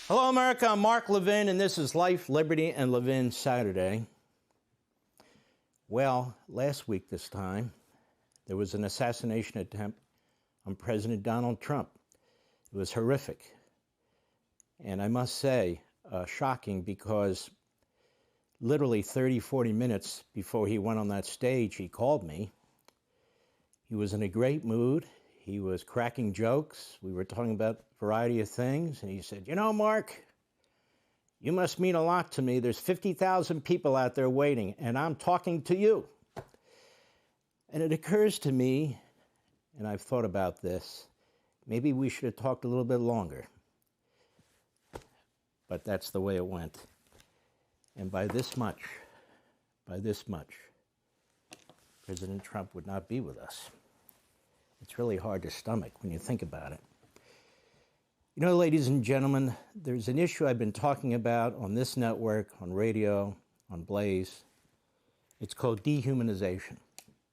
Hello, America. I'm Mark Levin, and this is Life, Liberty, and Levin Saturday. Well, last week this time, there was an assassination attempt on President Donald Trump. It was horrific. And I must say, shocking, because literally 30, 40 minutes before he went on that stage, he called me. He was in a great mood. He was cracking jokes. We were talking about a variety of things. And he said, "You know, Mark, you must mean a lot to me. There's 50,000 people out there waiting, and I'm talking to you." And it occurs to me, and I've thought about this, maybe we should have talked a little bit longer. But that's the way it went. And by this much, President Trump would not be with us. It's really hard to stomach when you think about it. You know, ladies and gentlemen, there's an issue I've been talking about on this network, on radio, on Blaze. It's called dehumanization.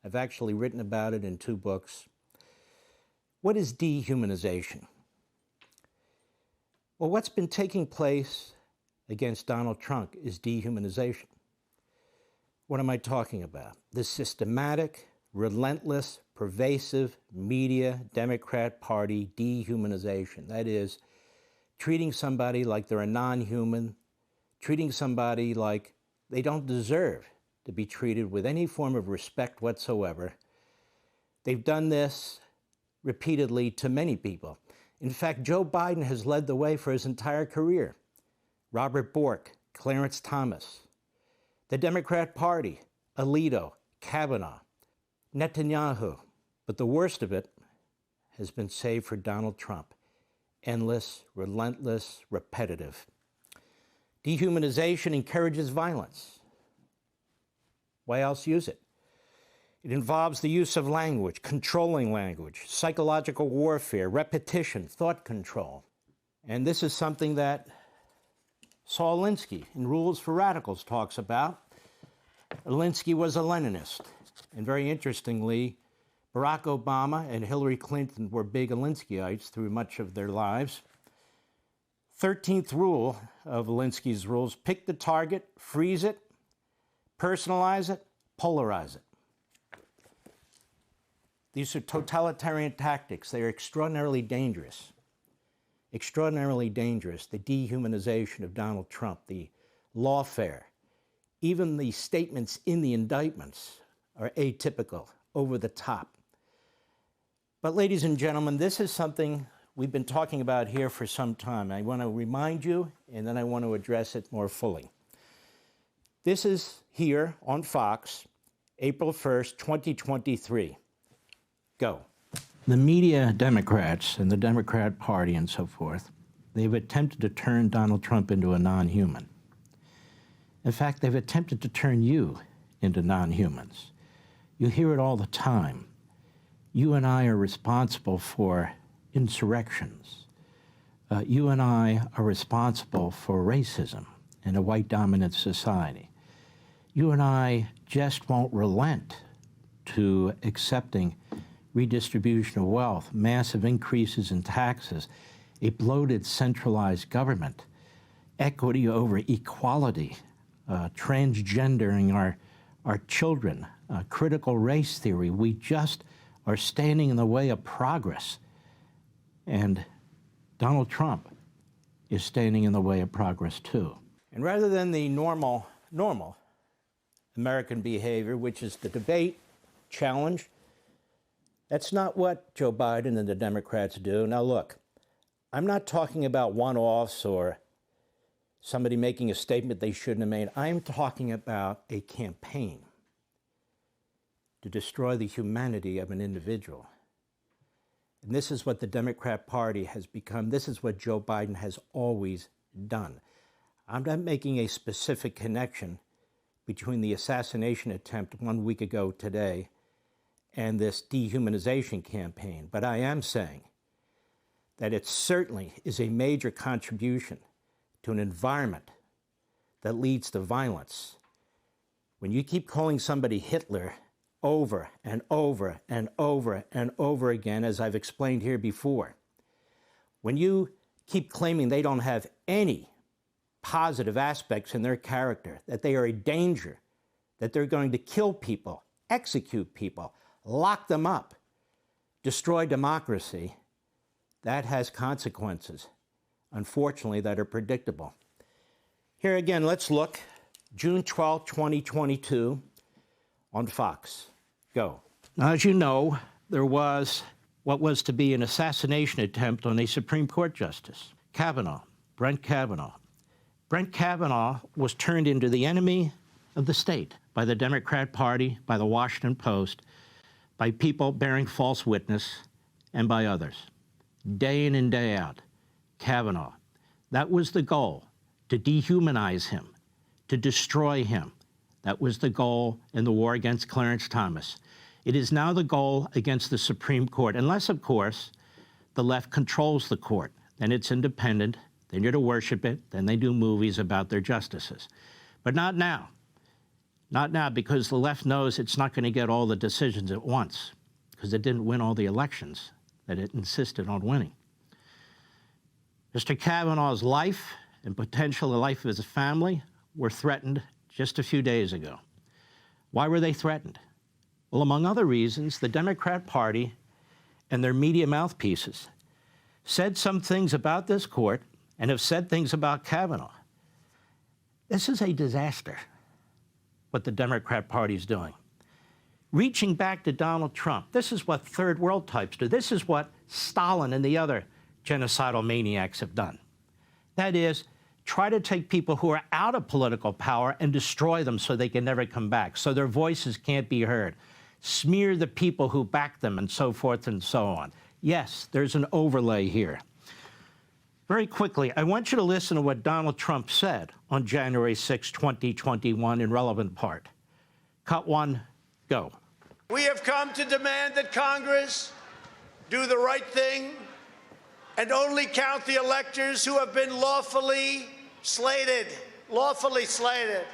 I've actually written about it in 2 books. What is dehumanization? Well, what's been taking place against Donald Trump is dehumanization. What am I talking about? The systematic, relentless, pervasive media Democrat Party dehumanization. That is, treating somebody like they're a non-human, treating somebody like they don't deserve to be treated with any form of respect whatsoever. They've done this repeatedly to many people. In fact, Joe Biden has led the way for his entire career. Robert Bork, Clarence Thomas, the Democrat Party, Alito, Kavanaugh, Netanyahu. But the worst of it has been saved for Donald Trump. Endless, relentless, repetitive. Dehumanization encourages violence. Why else use it? It involves the use of language, controlling language, psychological warfare, repetition, thought control. And this is something that Saul Alinsky in Rules for Radicals talks about. Alinsky was a Leninist. And very interestingly, Barack Obama and Hillary Clinton were big Alinskyites through much of their lives. 13th rule of Alinsky's rules: pick the target, freeze it, personalize it, polarize it. These are totalitarian tactics. They are extraordinarily dangerous. Extraordinarily dangerous. The dehumanization of Donald Trump, the lawfare, even the statements in the indictments are atypical, over the top. But ladies and gentlemen, this is something we've been talking about here for some time. I want to remind you, and then I want to address it more fully. This is here on Fox, April 1st, 2023. Go. The media Democrats and the Democrat Party and so forth, they've attempted to turn Donald Trump into a non-human. In fact, they've attempted to turn you into non-humans. You hear it all the time. You and I are responsible for insurrections. You and I are responsible for racism in a white-dominant society. You and I just won't relent to accepting redistribution of wealth, massive increases in taxes, a bloated centralized government, equity over equality, transgendering our children, critical race theory. We just are standing in the way of progress. And Donald Trump is standing in the way of progress too. And rather than the normal American behavior, which is the debate, challenge, that's not what Joe Biden and the Democrats do. Now look, I'm not talking about one-offs or somebody making a statement they shouldn't have made. I'm talking about a campaign to destroy the humanity of an individual. And this is what the Democrat Party has become. This is what Joe Biden has always done. I'm not making a specific connection between the assassination attempt 1 week ago today and this dehumanization campaign, but I am saying that it certainly is a major contribution to an environment that leads to violence. When you keep calling somebody Hitler over and over and over and over again, as I've explained here before, when you keep claiming they don't have any positive aspects in their character, that they are a danger, that they're going to kill people, execute people, lock them up, destroy democracy, that has consequences, unfortunately, that are predictable. Here again, let's look. June 12, 2022, on Fox. Go. Now, as you know, there was what was to be an assassination attempt on a Supreme Court justice, Kavanaugh, Brett Kavanaugh. Brett Kavanaugh was turned into the enemy of the state by the Democrat Party, by the Washington Post, by people bearing false witness, and by others. Day in and day out, Kavanaugh. That was the goal, to dehumanize him, to destroy him. That was the goal in the war against Clarence Thomas. It is now the goal against the Supreme Court, unless, of course, the left controls the court. Then it's independent, then you're to worship it, then they do movies about their justices. But not now. Not now, because the left knows it's not going to get all the decisions at once, because it didn't win all the elections that it insisted on winning. Mr. Kavanaugh's life and potential life of his family were threatened just a few days ago. Why were they threatened? Well, among other reasons, the Democrat Party and their media mouthpieces said some things about this court and have said things about Kavanaugh. This is a disaster, what the Democrat Party is doing. Reaching back to Donald Trump. This is what third world types do. This is what Stalin and the other genocidal maniacs have done. That is, try to take people who are out of political power and destroy them so they can never come back, so their voices can't be heard. Smear the people who back them and so forth and so on. Yes, there's an overlay here. Very quickly, I want you to listen to what Donald Trump said on January 6, 2021 in relevant part. Cut one, go. We have come to demand that Congress do the right thing and only count the electors who have been lawfully slated. Lawfully slated.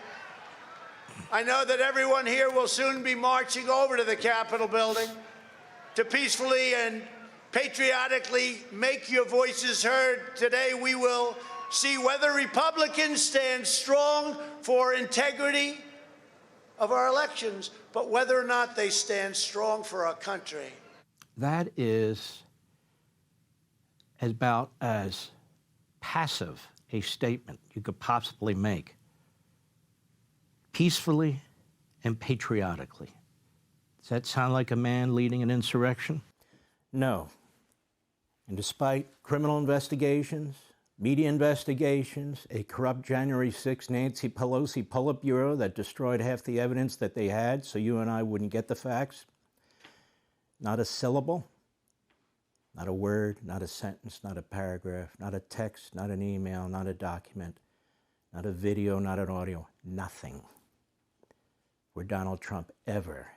I know that everyone here will soon be marching over to the Capitol building to peacefully and patriotically make your voices heard. Today we will see whether Republicans stand strong for integrity of our elections, but whether or not they stand strong for our country. That is about as passive a statement you could possibly make. Peacefully and patriotically. Does that sound like a man leading an insurrection? No. And despite criminal investigations, media investigations, a corrupt January 6 Nancy Pelosi Politburo that destroyed half the evidence that they had so you and I wouldn't get the facts, not a syllable, not a word, not a sentence, not a paragraph, not a text, not an email, not a document, not a video, not an audio, nothing, where Donald Trump ever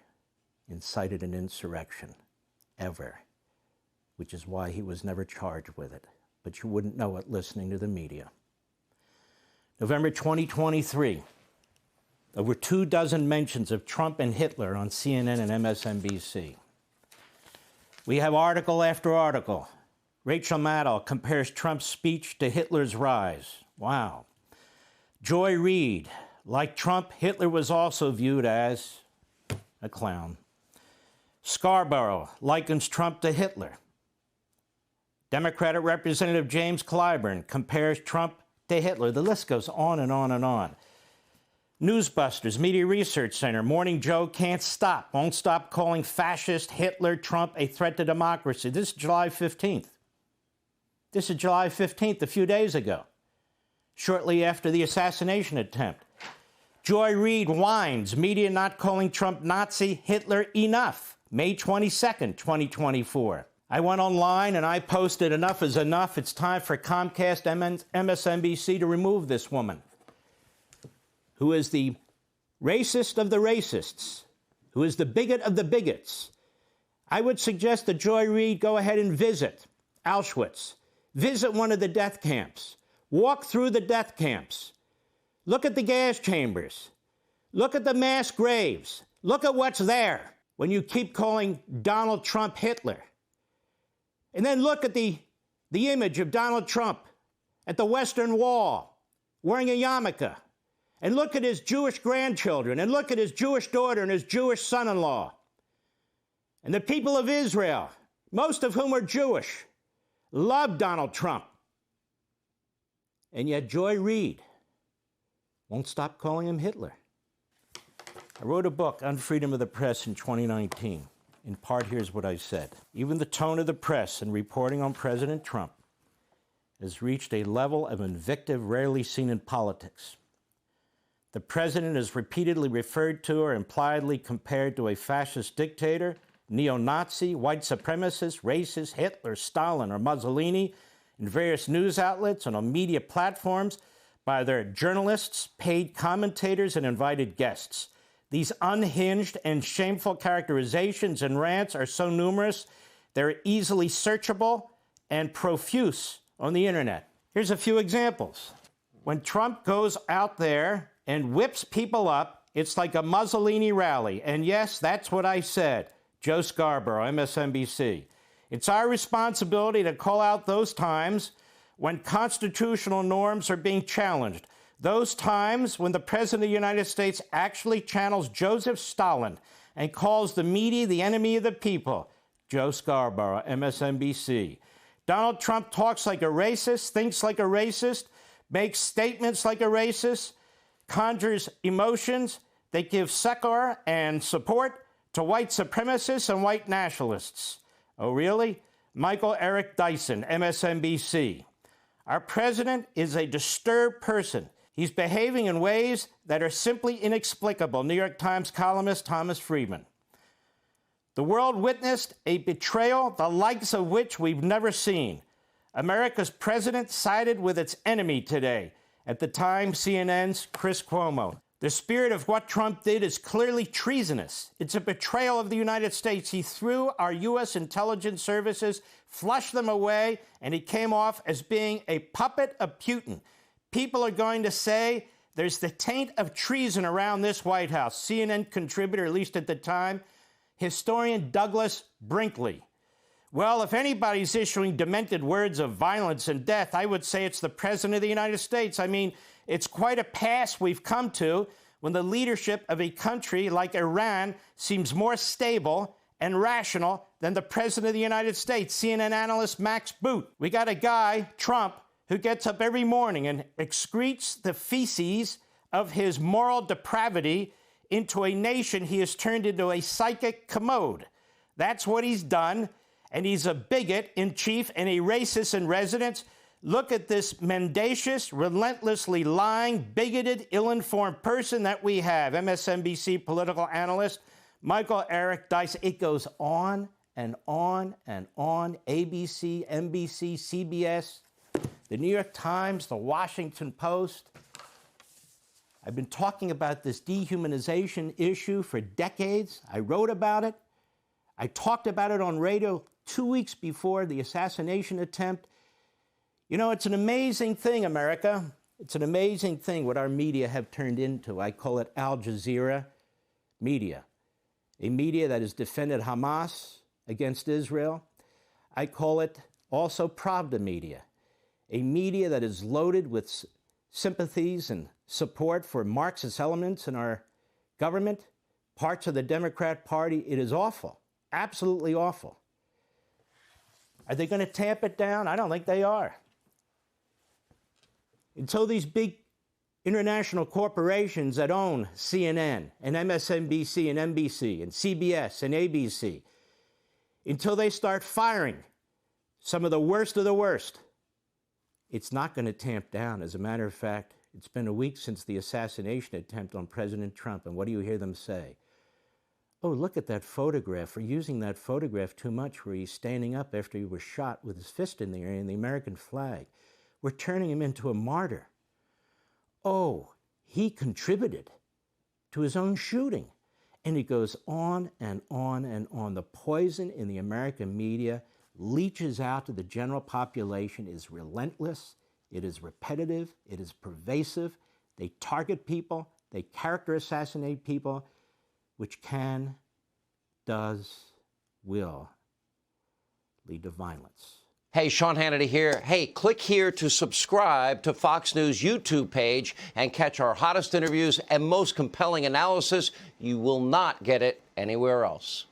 incited an insurrection, ever, which is why he was never charged with it. But you wouldn't know it listening to the media. November 2023, over 24 mentions of Trump and Hitler on CNN and MSNBC. We have article after article. Rachel Maddow compares Trump's speech to Hitler's rise. Wow. Joy Reid, like Trump, Hitler was also viewed as a clown. Scarborough likens Trump to Hitler. Democratic Representative James Clyburn compares Trump to Hitler. The list goes on and on and on. Newsbusters, Media Research Center, Morning Joe won't stop calling fascist Hitler, Trump a threat to democracy. This is July 15th. This is July 15th, a few days ago, shortly after the assassination attempt. Joy Reid whines, media not calling Trump Nazi Hitler enough. May 22nd, 2024. I went online and I posted, enough is enough. It's time for Comcast, MSNBC to remove this woman, who is the racist of the racists, who is the bigot of the bigots. I would suggest that Joy Reid go ahead and visit Auschwitz, visit one of the death camps, walk through the death camps, look at the gas chambers, look at the mass graves, look at what's there when you keep calling Donald Trump Hitler. And then look at the the image of Donald Trump at the Western Wall wearing a yarmulke, and look at his Jewish grandchildren, and look at his Jewish daughter and his Jewish son-in-law. And the people of Israel, most of whom are Jewish, love Donald Trump. And yet Joy Reid won't stop calling him Hitler. I wrote a book on freedom of the press in 2019. In part, here's what I said. Even the tone of the press in reporting on President Trump has reached a level of invective rarely seen in politics. The president is repeatedly referred to or impliedly compared to a fascist dictator, neo-Nazi, white supremacist, racist, Hitler, Stalin, or Mussolini in various news outlets and on media platforms by their journalists, paid commentators, and invited guests. These unhinged and shameful characterizations and rants are so numerous, they're easily searchable and profuse on the internet. Here's a few examples. When Trump goes out there and whips people up, it's like a Mussolini rally. And yes, that's what I said. Joe Scarborough, MSNBC. It's our responsibility to call out those times when constitutional norms are being challenged. Those times when the President of the United States actually channels Joseph Stalin and calls the media the enemy of the people. Joe Scarborough, MSNBC. Donald Trump talks like a racist, thinks like a racist, makes statements like a racist, conjures emotions that give succor and support to white supremacists and white nationalists. Oh, really? Michael Eric Dyson, MSNBC. Our president is a disturbed person. He's behaving in ways that are simply inexplicable. New York Times columnist Thomas Friedman. The world witnessed a betrayal the likes of which we've never seen. America's president sided with its enemy today. At the time, CNN's Chris Cuomo. The spirit of what Trump did is clearly treasonous. It's a betrayal of the United States. He threw our U.S. intelligence services, flushed them away, and he came off as being a puppet of Putin. People are going to say there's the taint of treason around this White House. CNN contributor, at least at the time, historian Douglas Brinkley. Well, if anybody's issuing demented words of violence and death, I would say it's the President of the United States. I mean, it's quite a pass we've come to when the leadership of a country like Iran seems more stable and rational than the President of the United States, CNN analyst Max Boot. We got a guy, Trump, who gets up every morning and excretes the feces of his moral depravity into a nation he has turned into a psychic commode. That's what he's done, and he's a bigot in chief and a racist in residence. Look at this mendacious, relentlessly lying, bigoted, ill-informed person that we have. MSNBC political analyst Michael Eric Dyson. It goes on and on and on. ABC, NBC, CBS, the New York Times, the Washington Post. I've been talking about this dehumanization issue for decades. I wrote about it. I talked about it on radio 2 weeks before the assassination attempt. You know, it's an amazing thing, America. It's an amazing thing what our media have turned into. I call it Al Jazeera media, a media that has defended Hamas against Israel. I call it also Pravda media, a media that is loaded with sympathies and support for Marxist elements in our government, parts of the Democrat Party. It is awful, absolutely awful. Are they going to tamp it down? I don't think they are. Until these big international corporations that own CNN and MSNBC and NBC and CBS and ABC, until they start firing some of the worst, it's not going to tamp down. As a matter of fact, it's been a week since the assassination attempt on President Trump, and what do you hear them say? Oh, look at that photograph. We're using that photograph too much where he's standing up after he was shot with his fist in the air and the American flag. We're turning him into a martyr. Oh, he contributed to his own shooting. And it goes on and on and on. The poison in the American media leaches out to the general population, is relentless, it is repetitive, it is pervasive. They target people, they character assassinate people, which can, does, will lead to violence. Hey, Sean Hannity here. Hey, click here to subscribe to Fox News YouTube page and catch our hottest interviews and most compelling analysis. You will not get it anywhere else.